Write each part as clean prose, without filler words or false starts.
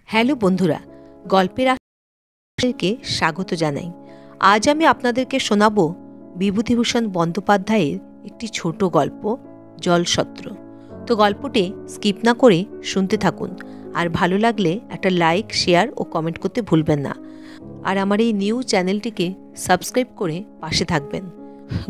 Hello বন্ধুরা, গল্পের আপনাদেরকে স্বাগত জানাই। আজ আমি আপনাদেরকে শোনাব বিভূতিভূষণ বন্দ্যোপাধ্যায়ের একটি ছোট গল্প, জলসত্র। তো গল্পটি স্কিপ না করে শুনতে থাকুন, আর ভালো লাগলে একটা লাইক, শেয়ার ও কমেন্ট করতে ভুলবেন না। আর আমার এই নিউ চ্যানেলটিকে সাবস্ক্রাইব করে পাশে থাকবেন।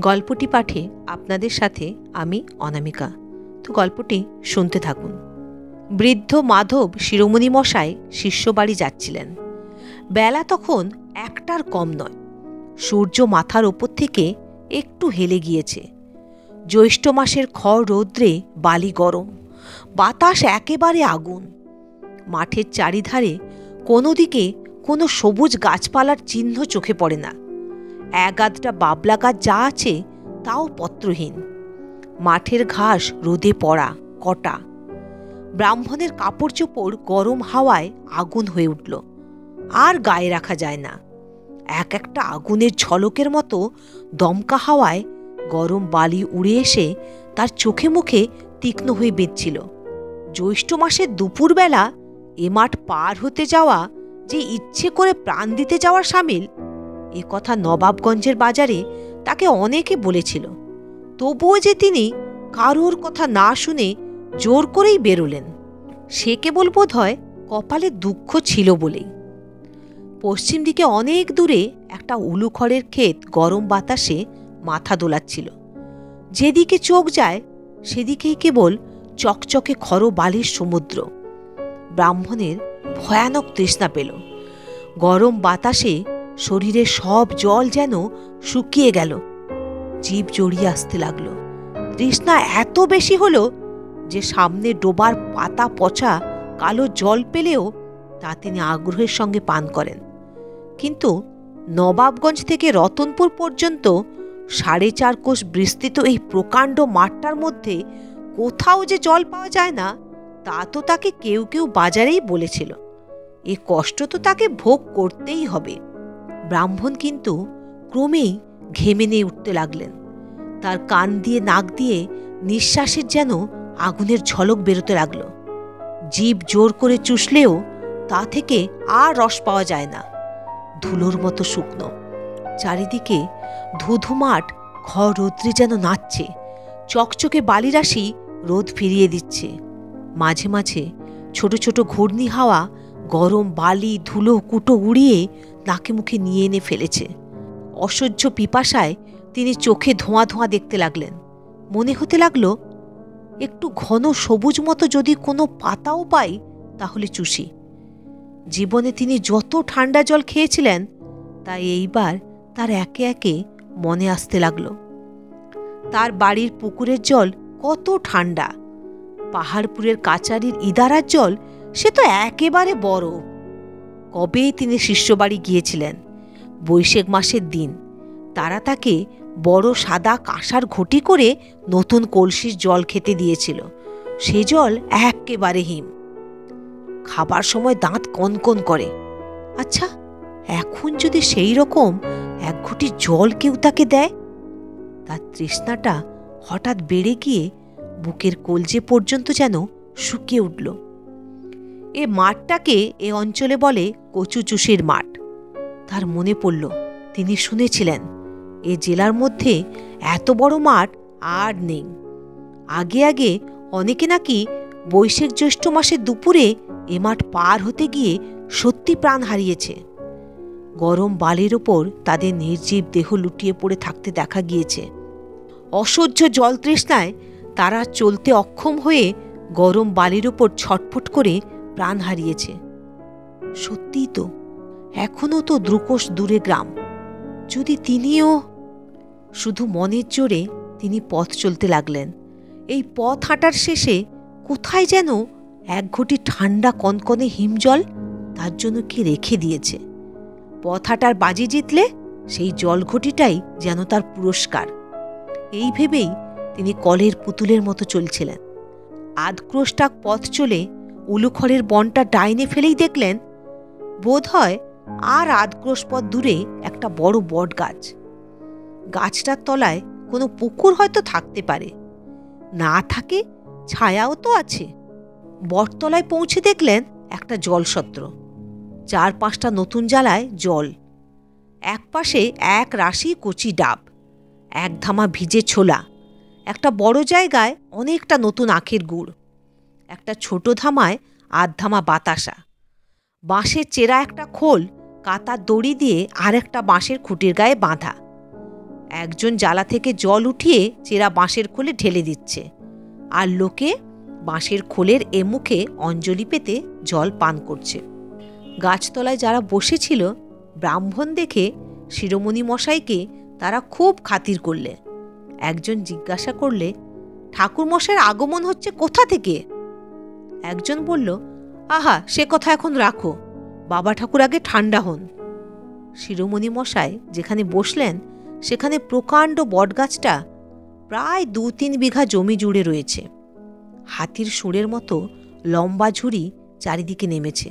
গল্পটি পাঠে আপনাদের সাথে আমি অনামিকা। তো গল্পটি শুনতে থাকুন। বৃদ্ধ মাধব শিরোমণি মশাই শিষ্যবাড়ি যাচ্ছিলেন। বেলা তখন 1টার কম নয়। সূর্য মাথার ওপর থেকে একটু হেলে গিয়েছে। জ্যৈষ্ঠ মাসের খড় রৌদ্রে বালি গরম, বাতাস একেবারে আগুন। মাঠের চারিধারে কোনো দিকে কোনো সবুজ গাছপালার চিহ্ন চোখে পড়ে না। এক আধটা বাবলা গাছ যা আছে তাও পত্রহীন। মাঠের ঘাস রোদে পড়া, কটা। ব্রাহ্মণের কাপড় চোপড় গরম হাওয়ায় আগুন হয়ে উঠল, আর গায়ে রাখা যায় না। এক একটা আগুনের ঝলকের মতো দমকা হাওয়ায় গরম বালি উড়ে এসে তার চোখে মুখে তীক্ষ্ণ হয়ে বেঁধছিল। জ্যৈষ্ঠ মাসের দুপুরবেলা এ মাঠ পার হতে যাওয়া যে ইচ্ছে করে প্রাণ দিতে যাওয়ার সামিল, এ কথা নবাবগঞ্জের বাজারে তাকে অনেকে বলেছিল। তবুও যে তিনি কারোর কথা না শুনে জোর করেই বেরোলেন, সে কেবল বোধ হয় কপালে দুঃখ ছিল বলেই। পশ্চিম দিকে অনেক দূরে একটা উলু খড়ের ক্ষেত গরম বাতাসে মাথা দোলাচ্ছিল। যেদিকে চোখ যায় সেদিকেই কেবল চকচকে খড় বালির সমুদ্র। ব্রাহ্মণের ভয়ানক তৃষ্ণা পেল। গরম বাতাসে শরীরের সব জল যেন শুকিয়ে গেল। জিভ জড়িয়ে আসতে লাগলো। তৃষ্ণা এত বেশি হলো যে সামনে ডোবার পাতা পচা কালো জল পেলেও তা তিনি আগ্রহের সঙ্গে পান করেন। কিন্তু নবাবগঞ্জ থেকে রতনপুর পর্যন্ত 4.5 কোষ বিস্তৃত এই প্রকাণ্ড মাঠটার মধ্যে কোথাও যে জল পাওয়া যায় না, তা তো তাকে কেউ কেউ বাজারেই বলেছিল। এ কষ্ট তো তাকে ভোগ করতেই হবে। ব্রাহ্মণ কিন্তু ক্রমেই ঘেমে নিয়ে উঠতে লাগলেন। তার কান দিয়ে নাক দিয়ে নিঃশ্বাসের যেন আগুনের ঝলক বেরোতে লাগল। জিভ জোর করে চুষলেও তা থেকে আর রস পাওয়া যায় না। ধুলোর মতো শুকনো। চারিদিকে ধুধু মাঠ খড় রৌদ্রে যেন নাচছে। চকচকে বালিরাশি রোদ ফিরিয়ে দিচ্ছে। মাঝে মাঝে ছোট ছোট ঘূর্ণি হাওয়া গরম বালি ধুলো কুটো উড়িয়ে নাকে মুখে নিয়ে এনে ফেলেছে। অসহ্য পিপাসায় তিনি চোখে ধোঁয়া ধোঁয়া দেখতে লাগলেন। মনে হতে লাগলো, একটু ঘন সবুজ মতো যদি কোনো পাতাও পাই তাহলে চুষি। জীবনে তিনি যত ঠান্ডা জল খেয়েছিলেন তাই এইবার তার একে একে মনে আসতে লাগলো। তার বাড়ির পুকুরের জল কত ঠান্ডা। পাহাড়পুরের কাচারির ইদারার জল সে তো একেবারে বরফ। কবে তিনি শিষ্যবাড়ি গিয়েছিলেন, বৈশাখ মাসের দিন। তারা তাকে বড় সাদা কাঁসার ঘটি করে নতুন কলসির জল খেতে দিয়েছিল। সে জল একেবারে হিম। খাবার সময় দাঁত কনকন করে। আচ্ছা, এখন যদি সেই রকম এক ঘটি জল কেউ তাকে দেয়? তার তৃষ্ণাটা হঠাৎ বেড়ে গিয়ে বুকের কলজে পর্যন্ত যেন শুকিয়ে উঠল। এ মাঠটাকে এ অঞ্চলে বলে কচুচুষির মাঠ। তার মনে পড়ল, তিনি শুনেছিলেন এ জেলার মধ্যে এত বড় মাঠ আর নেই। আগে আগে অনেকে নাকি বৈশাখ জ্যৈষ্ঠ মাসের দুপুরে এ মাঠ পার হতে গিয়ে সত্যি প্রাণ হারিয়েছে। গরম বালির ওপর তাদের নির্জীব দেহ লুটিয়ে পড়ে থাকতে দেখা গিয়েছে। অসহ্য জল তৃষ্ণায় তারা চলতে অক্ষম হয়ে গরম বালির ওপর ছটফট করে প্রাণ হারিয়েছে। সত্যিই তো, এখনো তো দ্রুকোশ দূরে গ্রাম। যদি তিনিও... শুধু মনের জোরে তিনি পথ চলতে লাগলেন। এই পথ হাঁটার শেষে কোথায় যেন এক ঘটি ঠান্ডা কনকনে হিমজল তার জন্য কি রেখে দিয়েছে। পথ হাঁটার বাজি জিতলে সেই জল ঘটিটাই যেন তার পুরস্কার। এই ভেবেই তিনি কলের পুতুলের মতো চলছিলেন। 8 ক্রোশটাক পথ চলে উলুখড়ের বনটা ডাইনে ফেলেই দেখলেন, বোধ হয় আর 8 ক্রোশ পথ দূরে একটা বড় বট গাছ। গাছটার তলায় কোনো পুকুর হয়তো থাকতে পারে, না থাকে ছায়াও তো আছে। বটতলায় পৌঁছে দেখলেন একটা জলসত্র, 4-5টা নতুন জ্বালায় জল, একপাশে এক রাশি কচি ডাব, এক ধামা ভিজে ছোলা, একটা বড় জায়গায় অনেকটা নতুন আখের গুড়, একটা ছোট ধামায় আধধামা বাতাসা, বাঁশের চেরা একটা খোল কাতার দড়ি দিয়ে আরেকটা বাঁশের খুঁটির গায়ে বাঁধা। একজন জ্বালা থেকে জল উঠিয়ে চেরা বাঁশের খোলে ঢেলে দিচ্ছে, আর লোকে বাঁশের খোলের মুখে অঞ্জলি পেতে জল পান করছে। গাছতলায় যারা বসেছিল ব্রাহ্মণ দেখে শিরোমণি মশাইকে তারা খুব খাতির করলে। একজন জিজ্ঞাসা করলে, ঠাকুর মশাইয়ের আগমন হচ্ছে কোথা থেকে? একজন বলল, আহা, সে কথা এখন রাখো, বাবা ঠাকুর আগে ঠান্ডা হন। শিরোমণি মশাই যেখানে বসলেন সেখানে প্রকাণ্ড বটগাছটা প্রায় 2-3 বিঘা জমি জুড়ে রয়েছে। হাতির সুরের মতো লম্বা ঝুড়ি চারিদিকে নেমেছে।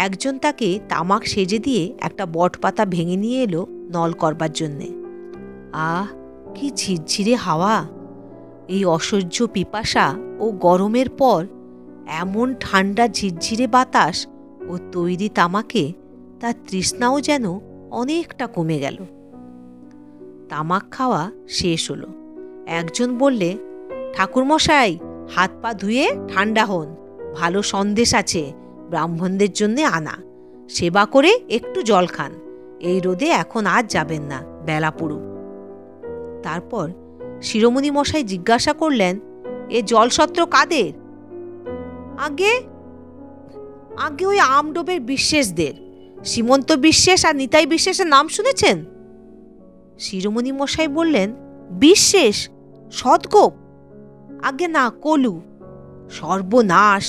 একজন তাকে তামাক সেজে দিয়ে একটা বটপাতা ভেঙে নিয়ে এলো নল করবার জন্যে। আহ, কি ঝিরঝিরে হাওয়া! এই অসহ্য পিপাসা ও গরমের পর এমন ঠান্ডা ঝিরঝিরে বাতাস ও তৈরি তামাকে তার তৃষ্ণাও যেন অনেকটা কমে গেল। তামাক খাওয়া শেষ হলো। একজন বললে, ঠাকুরমশাই, হাত পা ধুয়ে ঠান্ডা হন, ভালো সন্দেশ আছে, ব্রাহ্মণদের জন্যে আনা, সেবা করে একটু জল খান, এই রোদে এখন আজ যাবেন না, বেলা পড়ুক। তারপর শিরোমণি মশাই জিজ্ঞাসা করলেন, এ জলসত্র কাদের? আগে আগে ওই আমডোবের বিশ্বাসদের, সীমন্ত বিশ্বাস আর নিতাই বিশ্বাসের নাম শুনেছেন? শিরোমণি মশাই বললেন, বিশ্বাস? সদগোপ? আগে না, কলু। সর্বনাশ!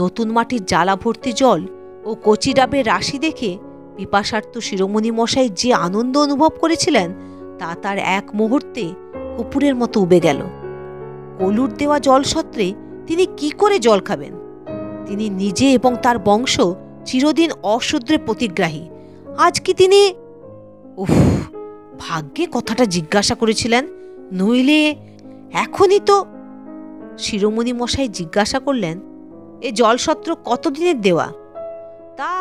নতুন মাটির জ্বালা ভর্তি জল ও কচি ডাবের রাশি দেখে পিপাসার্ত শিরোমণি মশাই যে আনন্দ অনুভব করেছিলেন তা তার এক মুহূর্তে কপুরের মতো উবে গেল। কলুর দেওয়া জলসত্রে তিনি কি করে জল খাবেন? তিনি নিজে এবং তার বংশ চিরদিন অশূদ্রে প্রতিগ্রাহী। আজ কি তিনি... উফ, ভাগ্যে কথাটা জিজ্ঞাসা করেছিলেন, নইলে এখনই তো... শিরোমণি মশাই জিজ্ঞাসা করলেন, এ জলসত্র কতদিনের দেওয়া? তা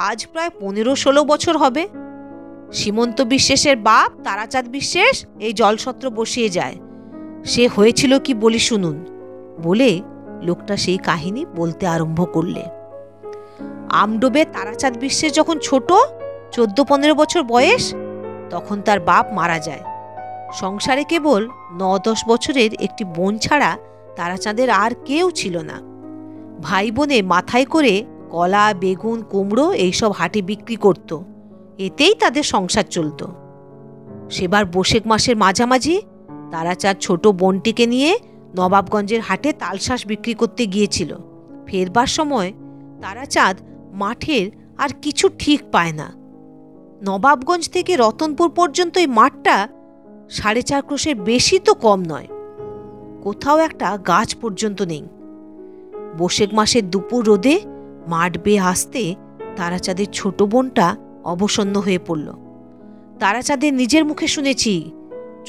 আজ প্রায় 15-16 বছর হবে। সীমন্ত বিশ্বাসের বাপ তারাচাঁদ বিশ্বাস এই জলসত্র বসিয়ে যায়। সে হয়েছিল কি বলি শুনুন। বলে লোকটা সেই কাহিনী বলতে আরম্ভ করলে। আমডোবে তারাচাঁদ বিশ্বাস যখন ছোট, 14-15 বছর বয়স, তখন তার বাপ মারা যায়। সংসারে কেবল 9-10 বছরের একটি বোন ছাড়া তারাচাঁদের আর কেউ ছিল না। ভাই বোনে মাথায় করে কলা, বেগুন, কুমড়ো এইসব হাটে বিক্রি করত, এতেই তাদের সংসার চলত। সেবার বৈশাখ মাসের মাঝামাঝি তারাচাঁদ ছোট বোনটিকে নিয়ে নবাবগঞ্জের হাটে তালশাঁস বিক্রি করতে গিয়েছিল। ফেরবার সময় তারাচাঁদ মাঠের আর কিছু ঠিক পায় না। নবাবগঞ্জ থেকে রতনপুর পর্যন্ত এই মাঠটা 4.5 ক্রোশের বেশি তো কম নয়। কোথাও একটা গাছ পর্যন্ত নেই। বৈশাখ মাসের দুপুর রোদে মাঠ বেয়ে আসতে তারাচাঁদের ছোট বোনটা অবসন্ন হয়ে পড়ল। তারাচাঁদের নিজের মুখে শুনেছি।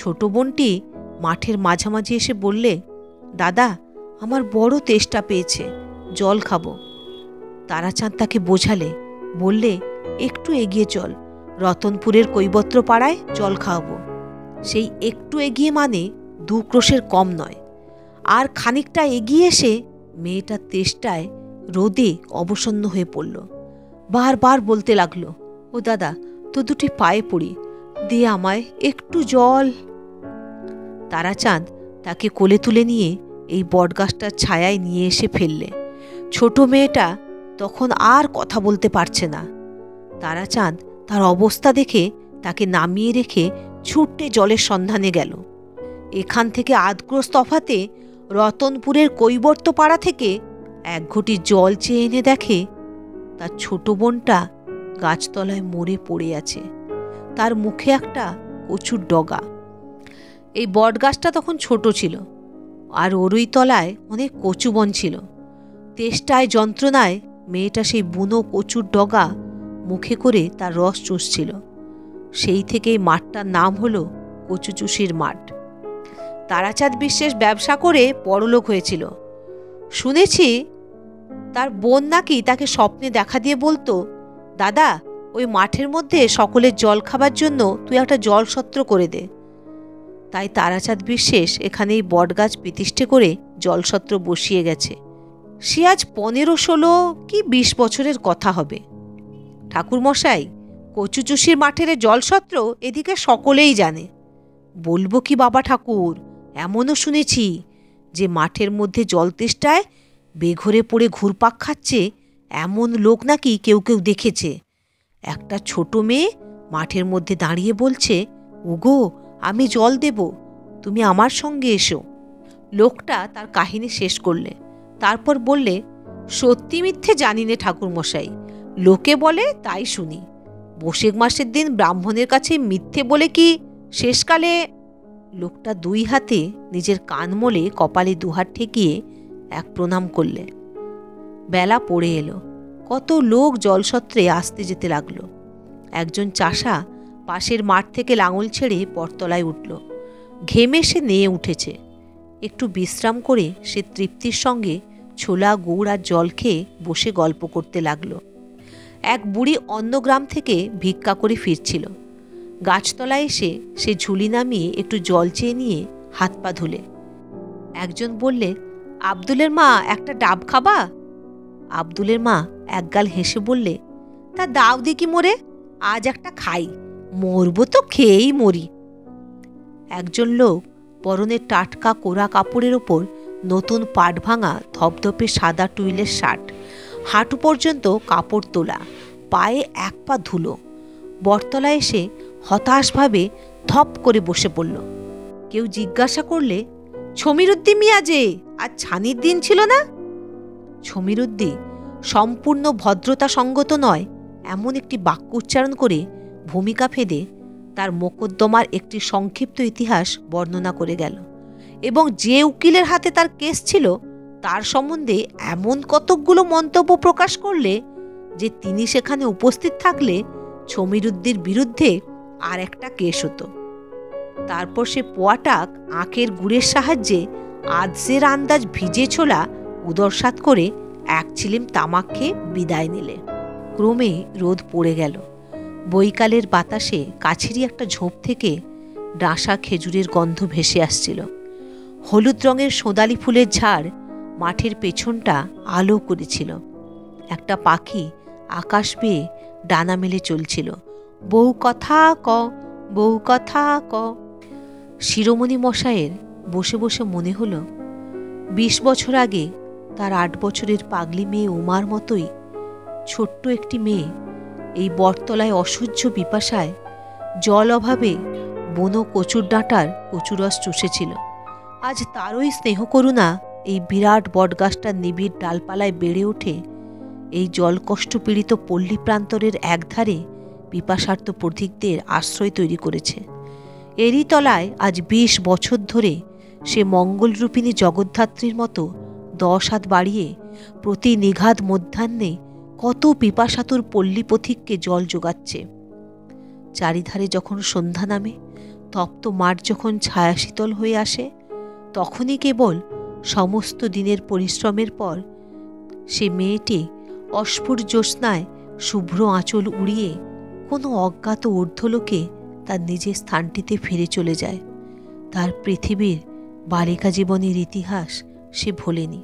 ছোট বোনটি মাঠের মাঝামাঝি এসে বললে, দাদা, আমার বড় তেষ্টা পেয়েছে, জল খাবো। তারাচাঁদ তাকে বোঝালে, বললে, একটু এগিয়ে চল, রতনপুরের কৈবত্র পাড়ায় জল খাওয়াবো। সেই একটু এগিয়ে মানে 2 ক্রোশের কম নয়। আর খানিকটা এগিয়ে এসে মেয়েটার তেষ্টায় রোদে অবসন্ন হয়ে পড়ল। বারবার বলতে লাগলো, ও দাদা, তো দুটি পায়ে পড়ি, দিয়ে আমায় একটু জল। তারাচাঁদ তাকে কোলে তুলে নিয়ে এই বটগাছটার ছায়ায় নিয়ে এসে ফেললে। ছোট মেয়েটা তখন আর কথা বলতে পারছে না। তারাচাঁদ তার অবস্থা দেখে তাকে নামিয়ে রেখে ছুটে জলের সন্ধানে গেল। এখান থেকে 8 ক্রোশ তফাতে রতনপুরের কৈবর্ত পাড়া থেকে 1 ঘটি জল চেয়ে এনে দেখে তার ছোট বোনটা গাছতলায় মরে পড়ে আছে। তার মুখে একটা কচুর ডগা। এই বটগাছটা তখন ছোট ছিল, আর ওরই তলায় অনেক কচু বন ছিল। তেষ্টায় যন্ত্রণায় মেয়েটা সেই বুনো কচুর ডগা মুখে করে তার রস চুষছিল। সেই থেকেই মাঠটার নাম হলো কচুচুষির মাঠ। তারাচাঁদ বিশ্বাস ব্যবসা করে বড়লোক হয়েছিল। শুনেছি তার বোন নাকি তাকে স্বপ্নে দেখা দিয়ে বলতো, দাদা ওই মাঠের মধ্যে সকলের জল খাবার জন্য তুই একটা জলসত্র করে দে। তাই তারাচাঁদ বিশ্বাস এখানে এই বটগাছ প্রতিষ্ঠা করে জলসত্র বসিয়ে গেছে। সে আজ 15-16 কি 20 বছরের কথা হবে। ঠাকুরমশাই, কচুচুষির মাঠের জলসত্র এদিকে সকলেই জানে। বলবো কি বাবা ঠাকুর, এমনও শুনেছি যে মাঠের মধ্যে জল তেষ্টায় বেঘরে পড়ে ঘুরপাক খাচ্ছে এমন লোক নাকি কেউ কেউ দেখেছে। একটা ছোট মেয়ে মাঠের মধ্যে দাঁড়িয়ে বলছে, ওগো আমি জল দেব, তুমি আমার সঙ্গে এসো। লোকটা তার কাহিনী শেষ করলে, তারপর বললে, সত্যি মিথ্যে জানি নে ঠাকুরমশাই, লোকে বলে তাই শুনি। বৈশাখ মাসের দিন ব্রাহ্মণের কাছে মিথ্যে বলে কি শেষকালে। লোকটা 2 হাতে নিজের কান মলে কপালে 2 হাত ঠেকিয়ে এক প্রণাম করলে। বেলা পড়ে এলো। কত লোক জলসত্রে আসতে যেতে লাগলো। একজন চাষা পাশের মাঠ থেকে লাঙল ছেড়ে পরতলায় উঠল। ঘেমে সে নেয়ে উঠেছে। একটু বিশ্রাম করে সে তৃপ্তির সঙ্গে ছোলা গুড় আর জল খেয়ে বসে গল্প করতে লাগলো। এক বুড়ি অন্য গ্রাম থেকে ভিক্ষা করে ফিরছিল। গাছতলায় এসে সে ঝুলি নামিয়ে একটু জল চেয়ে নিয়ে হাত পা ধুলে। একজন বললে, আব্দুলের মা একটা ডাব খাবা? আব্দুলের মা একগাল হেসে বললে, তা দাও দেখি মোরে, আজ একটা খাই, মরবো তো খেয়েই মরি। একজন লোক পরনের টাটকা কোরা কাপড়ের ওপর নতুন পাট ভাঙা ধপধপে সাদা টুইলের শার্ট, হাঁটু পর্যন্ত কাপড় তোলা, পায়ে 1 পা ধুলো, বটতলায় এসে হতাশভাবে ধপ করে বসে পড়ল। কেউ জিজ্ঞাসা করলে, ছমিরুদ্দি মিয়া যে আজ ছানির দিন ছিল না? ছমিরুদ্দি সম্পূর্ণ ভদ্রতা সঙ্গত নয় এমন একটি বাক্য উচ্চারণ করে ভূমিকা ফেদে তার মোকদ্দমার একটি সংক্ষিপ্ত ইতিহাস বর্ণনা করে গেল এবং যে উকিলের হাতে তার কেস ছিল তার সম্বন্ধে এমন কতকগুলো মন্তব্য প্রকাশ করলে যে তিনি সেখানে উপস্থিত থাকলে ছমিরুদ্দির বিরুদ্ধে আর একটা কেস হতো। তারপর সে পোয়াটাক আখের গুড়ের সাহায্যে আজের আন্দাজ ভিজে ছোলা উদরসাৎ করে 1 চিলিম তামাক খেয়ে বিদায় নিলে। ক্রমে রোদ পড়ে গেল। বৈকালের বাতাসে কাছেরই একটা ঝোপ থেকে ডাঁসা খেজুরের গন্ধ ভেসে আসছিল। হলুদ রঙের সোঁদালি ফুলের ঝাড় মাঠের পেছনটা আলো করেছিল। একটা পাখি আকাশ বেয়ে ডানা মেলে চলছিল, বউ কথা ক, বউ কথা ক। শিরোমণি মশায়ের বসে বসে মনে হলো 20 বছর আগে তার 8 বছরের পাগলি মেয়ে উমার মতোই ছোট্ট একটি মেয়ে এই বটতলায় অসহ্য পিপাসায় জল অভাবে বনো কচুর ডাঁটার কচুরস চুষেছিল। আজ তারই স্নেহ করুণা এই বিরাট বটগাছটার নিবিড় ডালপালায় বেড়ে ওঠে এই জলকষ্ট পীড়িত পল্লী প্রান্তরের একধারে পিপাসার্ত পথিকদের আশ্রয় তৈরি করেছে। এরই তলায় আজ 20 বছর ধরে সে মঙ্গলরূপিণী জগদ্ধাত্রীর মতো 10 হাত বাড়িয়ে প্রতি নিঘাত মধ্যাহ্নে কত পিপাসাতুর পল্লী পথিককে জল যোগাচ্ছে। চারিধারে যখন সন্ধ্যা নামে, তপ্ত মাঠ যখন ছায়াশীতল হয়ে আসে, তখনই কেবল সমস্ত দিনের পরিশ্রমের পর সে মেয়েটি অস্ফুট জ্যোৎস্নায় শুভ্র আঁচল উড়িয়ে কোনো অজ্ঞাত ঊর্ধ্বলোকে তার নিজের স্থানটিতে ফিরে চলে যায়। তার পৃথিবীর বালিকা জীবনের ইতিহাস সে ভোলেনি।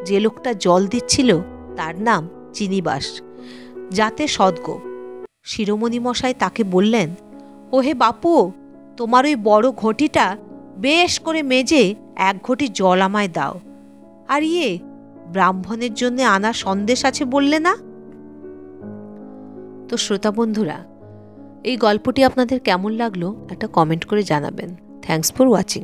যে লোকটা জল দিচ্ছিল তার নাম চিনিবাস, যাতে সদ্গোপ। শিরোমণি মশাই তাকে বললেন, ওহে বাপু, তোমার ওই বড় ঘটিটা বেশ করে মেজে 1 ঘটি জল আমায় দাও। আর ব্রাহ্মণের জন্য আনা সন্দেশ আছে বললে না? তো শ্রোতা বন্ধুরা, এই গল্পটি আপনাদের কেমন লাগলো একটা কমেন্ট করে জানাবেন। Thanks for watching.